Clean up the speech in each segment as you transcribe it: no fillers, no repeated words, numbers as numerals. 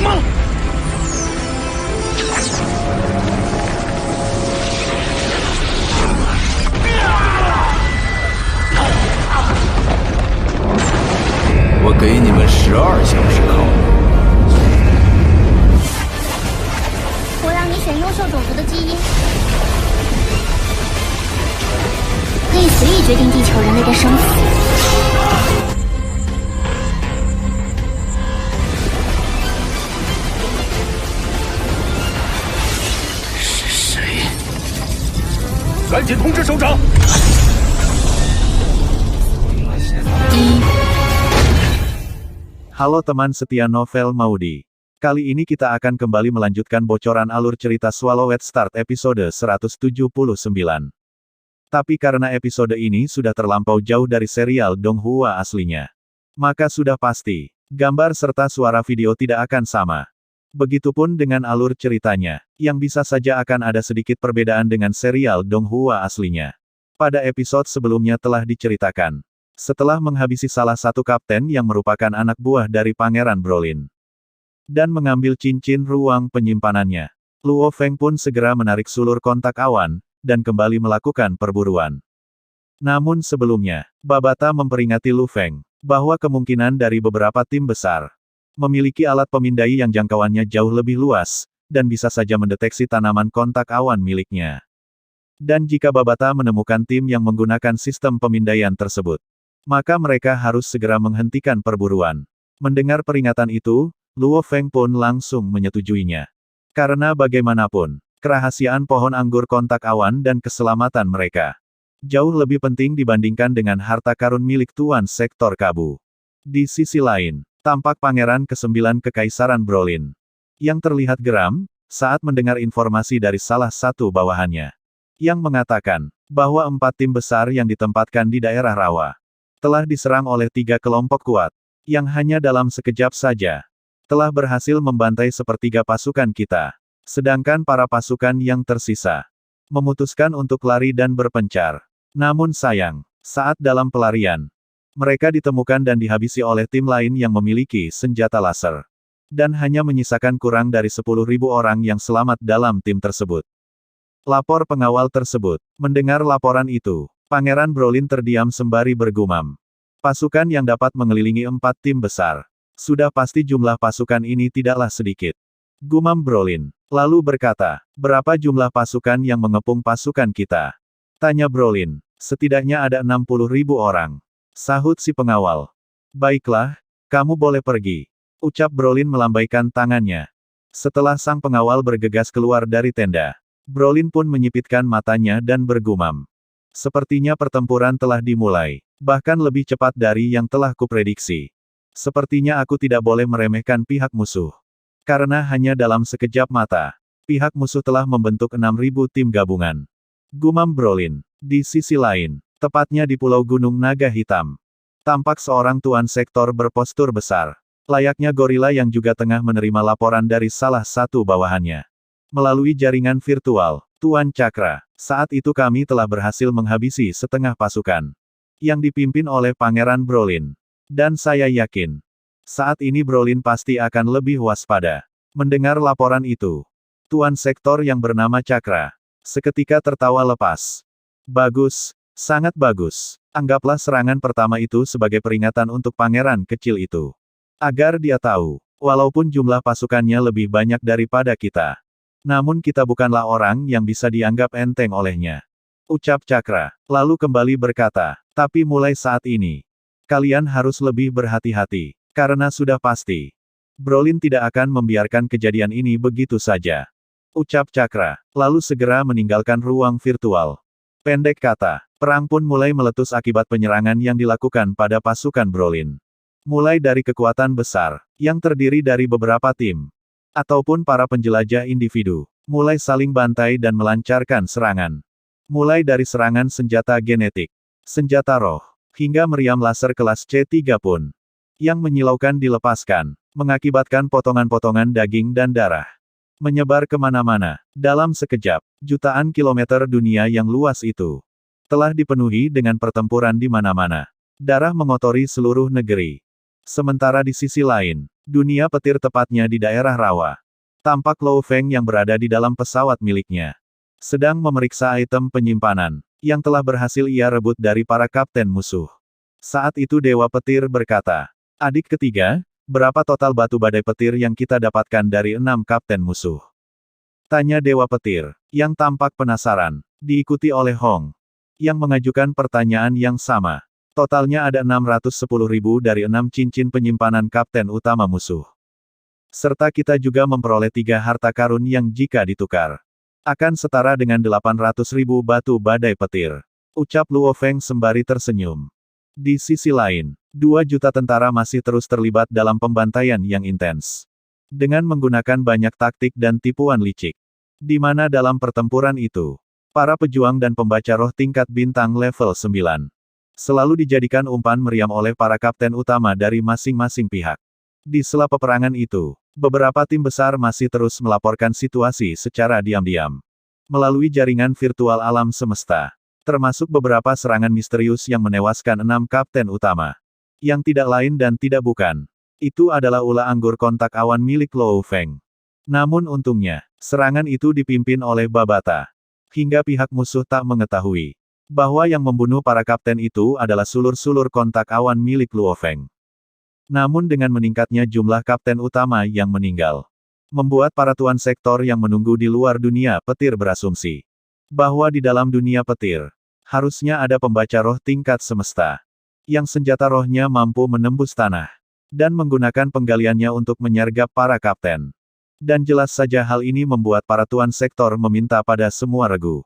么？我给你们12小时考虑。我让你选优秀种族的基因，可以随意决定地球人类的生死。是谁？赶紧通知首长。Halo teman setia novel Maudi. Kali ini kita akan kembali melanjutkan bocoran alur cerita Swallowed Start episode 179. Tapi karena episode ini sudah terlampau jauh dari serial Donghua aslinya, maka sudah pasti, gambar serta suara video tidak akan sama. Begitupun dengan alur ceritanya, yang bisa saja akan ada sedikit perbedaan dengan serial Donghua aslinya. Pada episode sebelumnya telah diceritakan. Setelah menghabisi salah satu kapten yang merupakan anak buah dari Pangeran Brolin, dan mengambil cincin ruang penyimpanannya, Luo Feng pun segera menarik sulur kontak awan, dan kembali melakukan perburuan. Namun sebelumnya, Babata memperingati Lu Feng, bahwa kemungkinan dari beberapa tim besar, memiliki alat pemindai yang jangkauannya jauh lebih luas, dan bisa saja mendeteksi tanaman kontak awan miliknya. Dan jika Babata menemukan tim yang menggunakan sistem pemindaian tersebut, maka mereka harus segera menghentikan perburuan. Mendengar peringatan itu, Luo Feng pun langsung menyetujuinya. Karena bagaimanapun, kerahasiaan pohon anggur kontak awan dan keselamatan mereka jauh lebih penting dibandingkan dengan harta karun milik Tuan Sektor Kabu. Di sisi lain, tampak Pangeran ke-9 Kekaisaran Brolin, yang terlihat geram, saat mendengar informasi dari salah satu bawahannya, yang mengatakan, bahwa 4 tim besar yang ditempatkan di daerah rawa, telah diserang oleh 3 kelompok kuat, yang hanya dalam sekejap saja, telah berhasil membantai sepertiga pasukan kita. Sedangkan para pasukan yang tersisa, memutuskan untuk lari dan berpencar. Namun sayang, saat dalam pelarian, mereka ditemukan dan dihabisi oleh tim lain yang memiliki senjata laser. Dan hanya menyisakan kurang dari 10.000 orang yang selamat dalam tim tersebut. Lapor pengawal tersebut. Mendengar laporan itu, Pangeran Brolin terdiam sembari bergumam. Pasukan yang dapat mengelilingi 4 tim besar. Sudah pasti jumlah pasukan ini tidaklah sedikit. Gumam Brolin. Lalu berkata, berapa jumlah pasukan yang mengepung pasukan kita? Tanya Brolin. Setidaknya ada 60.000 orang. Sahut si pengawal. Baiklah, kamu boleh pergi. Ucap Brolin melambaikan tangannya. Setelah sang pengawal bergegas keluar dari tenda, Brolin pun menyipitkan matanya dan bergumam. Sepertinya pertempuran telah dimulai, bahkan lebih cepat dari yang telah kuprediksi. Sepertinya aku tidak boleh meremehkan pihak musuh. Karena hanya dalam sekejap mata, pihak musuh telah membentuk 6.000 tim gabungan. Gumam Brolin. Di sisi lain, tepatnya di Pulau Gunung Naga Hitam, tampak seorang tuan sektor berpostur besar, layaknya gorila yang juga tengah menerima laporan dari salah satu bawahannya. Melalui jaringan virtual, Tuan Cakra, saat itu kami telah berhasil menghabisi setengah pasukan yang dipimpin oleh Pangeran Brolin. Dan saya yakin, saat ini Brolin pasti akan lebih waspada. Mendengar laporan itu, Tuan Sektor yang bernama Cakra seketika tertawa lepas. Bagus, sangat bagus. Anggaplah serangan pertama itu sebagai peringatan untuk pangeran kecil itu. Agar dia tahu, walaupun jumlah pasukannya lebih banyak daripada kita, namun kita bukanlah orang yang bisa dianggap enteng olehnya. Ucap Cakra, lalu kembali berkata, tapi mulai saat ini, kalian harus lebih berhati-hati, karena sudah pasti, Brolin tidak akan membiarkan kejadian ini begitu saja. Ucap Cakra, lalu segera meninggalkan ruang virtual. Pendek kata, perang pun mulai meletus akibat penyerangan yang dilakukan pada pasukan Brolin. Mulai dari kekuatan besar, yang terdiri dari beberapa tim, ataupun para penjelajah individu, mulai saling bantai dan melancarkan serangan. Mulai dari serangan senjata genetik, senjata roh, hingga meriam laser kelas C3 pun, yang menyilaukan dilepaskan, mengakibatkan potongan-potongan daging dan darah menyebar kemana-mana. Dalam sekejap, jutaan kilometer dunia yang luas itu telah dipenuhi dengan pertempuran di mana-mana. Darah mengotori seluruh negeri. Sementara di sisi lain, Dunia petir tepatnya di daerah rawa. Tampak Lo Feng yang berada di dalam pesawat miliknya. Sedang memeriksa item penyimpanan, yang telah berhasil ia rebut dari para kapten musuh. Saat itu Dewa Petir berkata, "Adik ketiga, berapa total batu badai petir yang kita dapatkan dari 6 kapten musuh?" Tanya Dewa Petir, yang tampak penasaran, diikuti oleh Hong, yang mengajukan pertanyaan yang sama. Totalnya ada 610.000 dari 6 cincin penyimpanan kapten utama musuh. Serta kita juga memperoleh 3 harta karun yang jika ditukar akan setara dengan 800.000 batu badai petir. Ucap Luo Feng sembari tersenyum. Di sisi lain, 2 juta tentara masih terus terlibat dalam pembantaian yang intens. Dengan menggunakan banyak taktik dan tipuan licik. Di mana dalam pertempuran itu, para pejuang dan pembaca roh tingkat bintang level 9 selalu dijadikan umpan meriam oleh para kapten utama dari masing-masing pihak. Di sela peperangan itu, beberapa tim besar masih terus melaporkan situasi secara diam-diam. Melalui jaringan virtual alam semesta. Termasuk beberapa serangan misterius yang menewaskan 6 kapten utama. Yang tidak lain dan tidak bukan. Itu adalah ulah anggur kontak awan milik Lo Feng. Namun untungnya, serangan itu dipimpin oleh Babata. Hingga pihak musuh tak mengetahui bahwa yang membunuh para kapten itu adalah sulur-sulur kontak awan milik Luo Feng. Namun dengan meningkatnya jumlah kapten utama yang meninggal, membuat para tuan sektor yang menunggu di luar dunia petir berasumsi bahwa di dalam dunia petir, harusnya ada pembaca roh tingkat semesta, yang senjata rohnya mampu menembus tanah, dan menggunakan penggaliannya untuk menyergap para kapten. Dan jelas saja hal ini membuat para tuan sektor meminta pada semua regu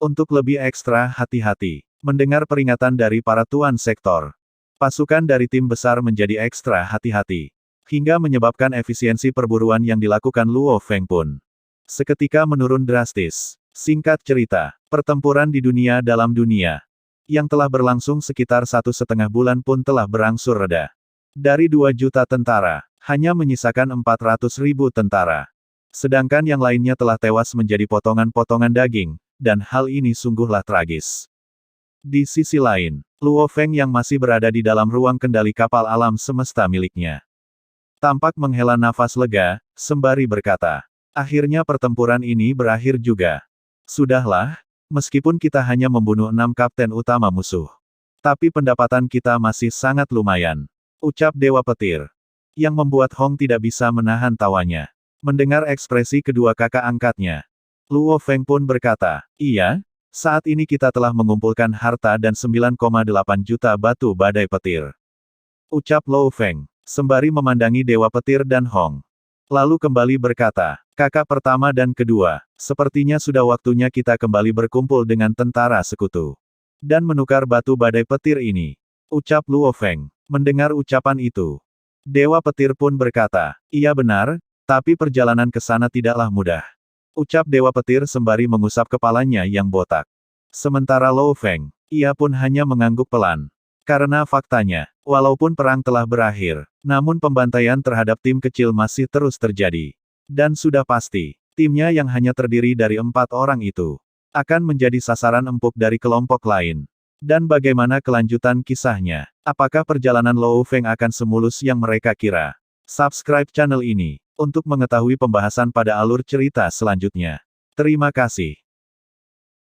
untuk lebih ekstra hati-hati, mendengar peringatan dari para tuan sektor. Pasukan dari tim besar menjadi ekstra hati-hati, hingga menyebabkan efisiensi perburuan yang dilakukan Luo Feng pun seketika menurun drastis. Singkat cerita, pertempuran di dunia dalam dunia, yang telah berlangsung sekitar 1,5 bulan pun telah berangsur reda. Dari 2 juta tentara, hanya menyisakan 400.000 tentara. Sedangkan yang lainnya telah tewas menjadi potongan-potongan daging, dan hal ini sungguhlah tragis. Di sisi lain, Luo Feng yang masih berada di dalam ruang kendali kapal alam semesta miliknya, tampak menghela nafas lega, sembari berkata, "Akhirnya pertempuran ini berakhir juga. Sudahlah, meskipun kita hanya membunuh 6 kapten utama musuh. Tapi pendapatan kita masih sangat lumayan." Ucap Dewa Petir. Yang membuat Hong tidak bisa menahan tawanya. Mendengar ekspresi kedua kakak angkatnya, Luo Feng pun berkata, "Iya, saat ini kita telah mengumpulkan harta dan 9,8 juta batu badai petir." Ucap Luo Feng, sembari memandangi Dewa Petir dan Hong. Lalu kembali berkata, "Kakak pertama dan kedua, sepertinya sudah waktunya kita kembali berkumpul dengan tentara sekutu. Dan menukar batu badai petir ini." Ucap Luo Feng. Mendengar ucapan itu, Dewa Petir pun berkata, "Iya benar, tapi perjalanan ke sana tidaklah mudah." Ucap Dewa Petir sembari mengusap kepalanya yang botak. Sementara Luo Feng, ia pun hanya mengangguk pelan. Karena faktanya, walaupun perang telah berakhir, namun pembantaian terhadap tim kecil masih terus terjadi. Dan sudah pasti, timnya yang hanya terdiri dari 4 orang itu, akan menjadi sasaran empuk dari kelompok lain. Dan bagaimana kelanjutan kisahnya? Apakah perjalanan Luo Feng akan semulus yang mereka kira? Subscribe channel ini, untuk mengetahui pembahasan pada alur cerita selanjutnya. Terima kasih.